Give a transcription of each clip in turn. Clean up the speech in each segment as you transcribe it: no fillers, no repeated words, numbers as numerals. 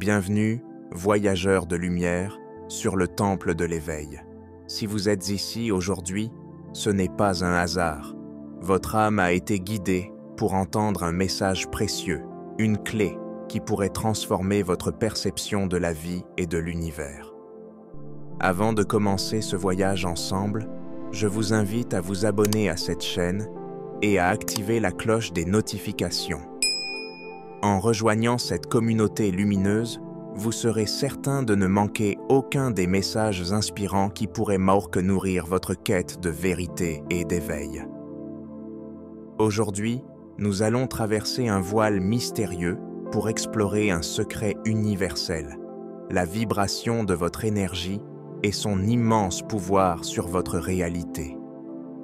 Bienvenue, voyageurs de lumière, sur le temple de l'éveil. Si vous êtes ici aujourd'hui, ce n'est pas un hasard. Votre âme a été guidée pour entendre un message précieux, une clé qui pourrait transformer votre perception de la vie et de l'univers. Avant de commencer ce voyage ensemble, je vous invite à vous abonner à cette chaîne et à activer la cloche des notifications. En rejoignant cette communauté lumineuse, vous serez certain de ne manquer aucun des messages inspirants qui pourraient nourrir votre quête de vérité et d'éveil. Aujourd'hui, nous allons traverser un voile mystérieux pour explorer un secret universel, la vibration de votre énergie et son immense pouvoir sur votre réalité.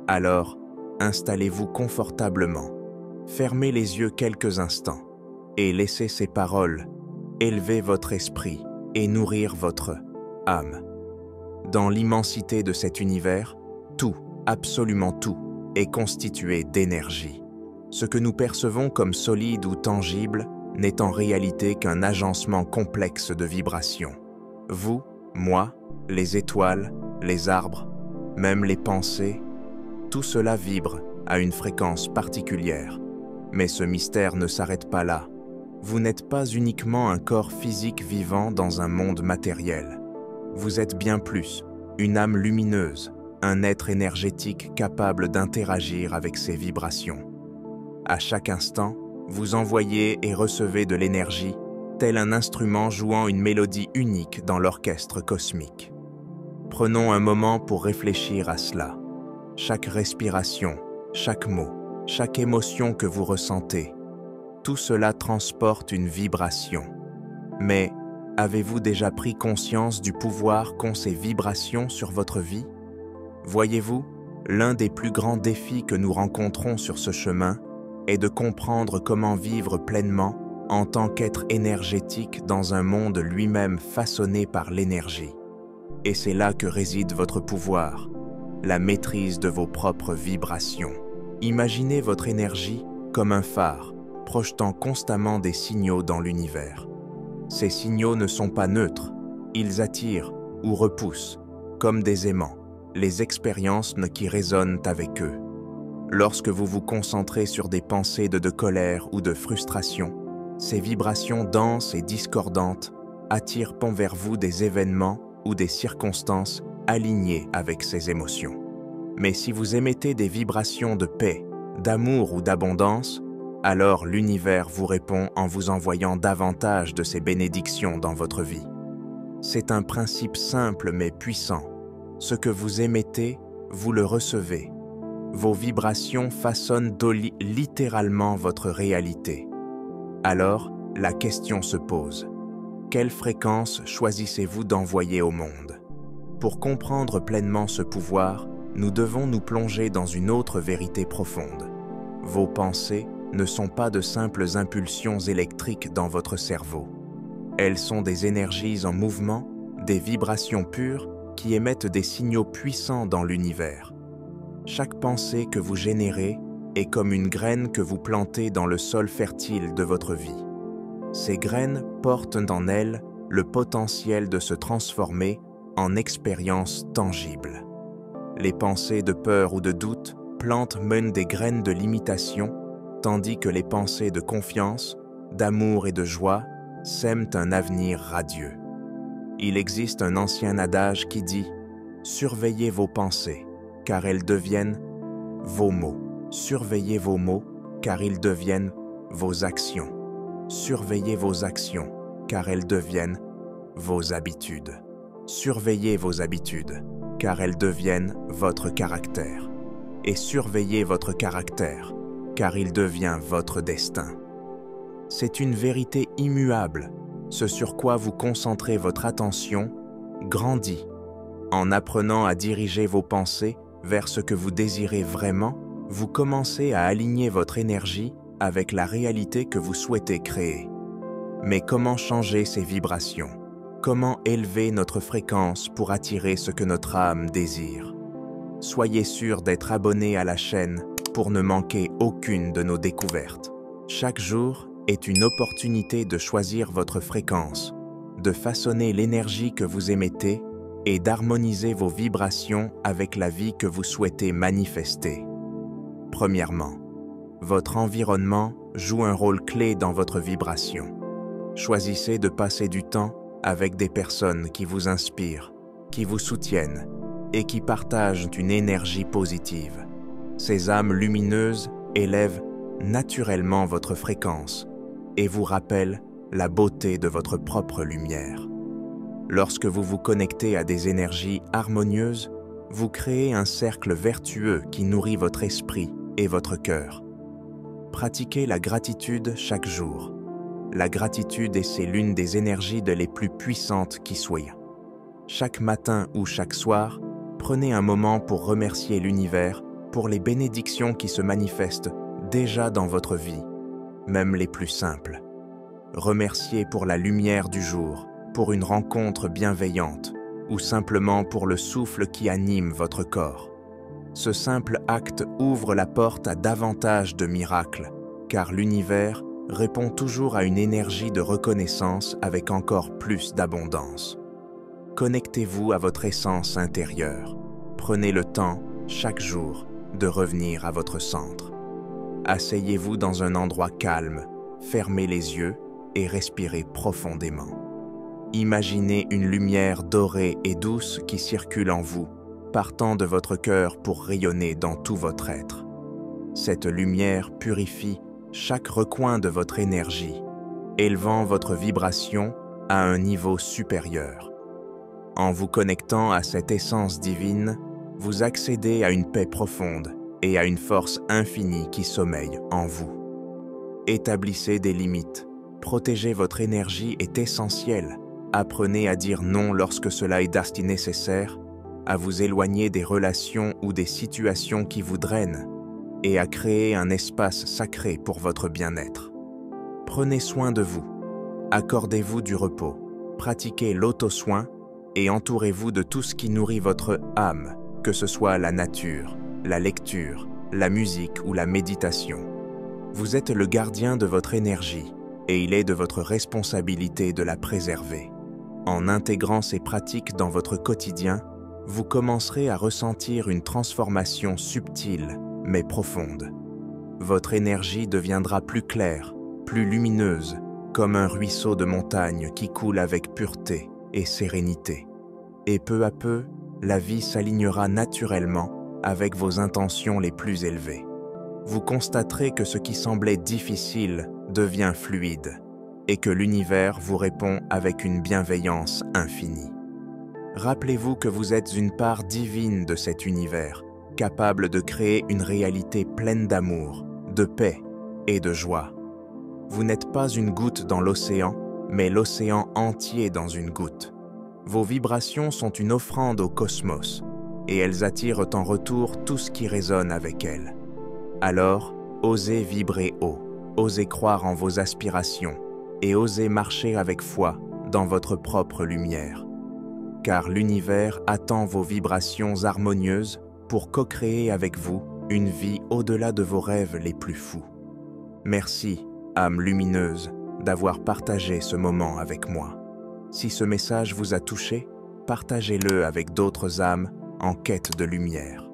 Alors, installez-vous confortablement, fermez les yeux quelques instants et laissez ces paroles élever votre esprit et nourrir votre âme. Dans l'immensité de cet univers, tout, absolument tout, est constitué d'énergie. Ce que nous percevons comme solide ou tangible n'est en réalité qu'un agencement complexe de vibrations. Vous, moi, les étoiles, les arbres, même les pensées, tout cela vibre à une fréquence particulière. Mais ce mystère ne s'arrête pas là. Vous n'êtes pas uniquement un corps physique vivant dans un monde matériel. Vous êtes bien plus, une âme lumineuse, un être énergétique capable d'interagir avec ces vibrations. À chaque instant, vous envoyez et recevez de l'énergie, tel un instrument jouant une mélodie unique dans l'orchestre cosmique. Prenons un moment pour réfléchir à cela. Chaque respiration, chaque mot, chaque émotion que vous ressentez, tout cela transporte une vibration. Mais avez-vous déjà pris conscience du pouvoir qu'ont ces vibrations sur votre vie? Voyez-vous, l'un des plus grands défis que nous rencontrons sur ce chemin est de comprendre comment vivre pleinement en tant qu'être énergétique dans un monde lui-même façonné par l'énergie. Et c'est là que réside votre pouvoir, la maîtrise de vos propres vibrations. Imaginez votre énergie comme un phare, projetant constamment des signaux dans l'univers. Ces signaux ne sont pas neutres, ils attirent ou repoussent, comme des aimants, les expériences qui résonnent avec eux. Lorsque vous vous concentrez sur des pensées de colère ou de frustration, ces vibrations denses et discordantes attirent vers vous des événements ou des circonstances alignées avec ces émotions. Mais si vous émettez des vibrations de paix, d'amour ou d'abondance, alors l'univers vous répond en vous envoyant davantage de ces bénédictions dans votre vie. C'est un principe simple mais puissant. Ce que vous émettez, vous le recevez. Vos vibrations façonnent littéralement votre réalité. Alors, la question se pose. Quelle fréquence choisissez-vous d'envoyer au monde? Pour comprendre pleinement ce pouvoir, nous devons nous plonger dans une autre vérité profonde. Vos pensées ne sont pas de simples impulsions électriques dans votre cerveau. Elles sont des énergies en mouvement, des vibrations pures qui émettent des signaux puissants dans l'univers. Chaque pensée que vous générez est comme une graine que vous plantez dans le sol fertile de votre vie. Ces graines portent en elles le potentiel de se transformer en expériences tangibles. Les pensées de peur ou de doute plantent des graines de limitation, tandis que les pensées de confiance, d'amour et de joie sèment un avenir radieux. Il existe un ancien adage qui dit « Surveillez vos pensées, car elles deviennent vos mots. Surveillez vos mots, car ils deviennent vos actions. Surveillez vos actions, car elles deviennent vos habitudes. Surveillez vos habitudes, car elles deviennent votre caractère. Et surveillez votre caractère, car il devient votre destin. » C'est une vérité immuable. Ce sur quoi vous concentrez votre attention grandit. En apprenant à diriger vos pensées vers ce que vous désirez vraiment, vous commencez à aligner votre énergie avec la réalité que vous souhaitez créer. Mais comment changer ces vibrations? Comment élever notre fréquence pour attirer ce que notre âme désire? Soyez sûr d'être abonné à la chaîne pour ne manquer aucune de nos découvertes. Chaque jour est une opportunité de choisir votre fréquence, de façonner l'énergie que vous émettez et d'harmoniser vos vibrations avec la vie que vous souhaitez manifester. Premièrement, votre environnement joue un rôle clé dans votre vibration. Choisissez de passer du temps avec des personnes qui vous inspirent, qui vous soutiennent et qui partagent une énergie positive. Ces âmes lumineuses élèvent naturellement votre fréquence et vous rappellent la beauté de votre propre lumière. Lorsque vous vous connectez à des énergies harmonieuses, vous créez un cercle vertueux qui nourrit votre esprit et votre cœur. Pratiquez la gratitude chaque jour. La gratitude c'est l'une des énergies les plus puissantes qui soit. Chaque matin ou chaque soir, prenez un moment pour remercier l'univers pour les bénédictions qui se manifestent déjà dans votre vie, même les plus simples. Remerciez pour la lumière du jour, pour une rencontre bienveillante ou simplement pour le souffle qui anime votre corps. Ce simple acte ouvre la porte à davantage de miracles, car l'univers répond toujours à une énergie de reconnaissance avec encore plus d'abondance. Connectez-vous à votre essence intérieure. Prenez le temps, chaque jour, de revenir à votre centre. Asseyez-vous dans un endroit calme, fermez les yeux et respirez profondément. Imaginez une lumière dorée et douce qui circule en vous, partant de votre cœur pour rayonner dans tout votre être. Cette lumière purifie chaque recoin de votre énergie, élevant votre vibration à un niveau supérieur. En vous connectant à cette essence divine, vous accédez à une paix profonde et à une force infinie qui sommeille en vous. Établissez des limites. Protéger votre énergie est essentiel. Apprenez à dire non lorsque cela est nécessaire, à vous éloigner des relations ou des situations qui vous drainent et à créer un espace sacré pour votre bien-être. Prenez soin de vous. Accordez-vous du repos. Pratiquez l'auto-soin et entourez-vous de tout ce qui nourrit votre âme, que ce soit la nature, la lecture, la musique ou la méditation. Vous êtes le gardien de votre énergie et il est de votre responsabilité de la préserver. En intégrant ces pratiques dans votre quotidien, vous commencerez à ressentir une transformation subtile mais profonde. Votre énergie deviendra plus claire, plus lumineuse, comme un ruisseau de montagne qui coule avec pureté et sérénité. Et peu à peu, la vie s'alignera naturellement avec vos intentions les plus élevées. Vous constaterez que ce qui semblait difficile devient fluide et que l'univers vous répond avec une bienveillance infinie. Rappelez-vous que vous êtes une part divine de cet univers, capable de créer une réalité pleine d'amour, de paix et de joie. Vous n'êtes pas une goutte dans l'océan, mais l'océan entier dans une goutte. Vos vibrations sont une offrande au cosmos, et elles attirent en retour tout ce qui résonne avec elles. Alors, osez vibrer haut, osez croire en vos aspirations, et osez marcher avec foi dans votre propre lumière. Car l'univers attend vos vibrations harmonieuses pour co-créer avec vous une vie au-delà de vos rêves les plus fous. Merci, âme lumineuse, d'avoir partagé ce moment avec moi. Si ce message vous a touché, partagez-le avec d'autres âmes en quête de lumière.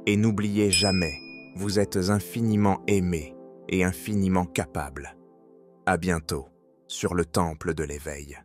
Et n'oubliez jamais, vous êtes infiniment aimé et infiniment capable. À bientôt sur le temple de l'éveil.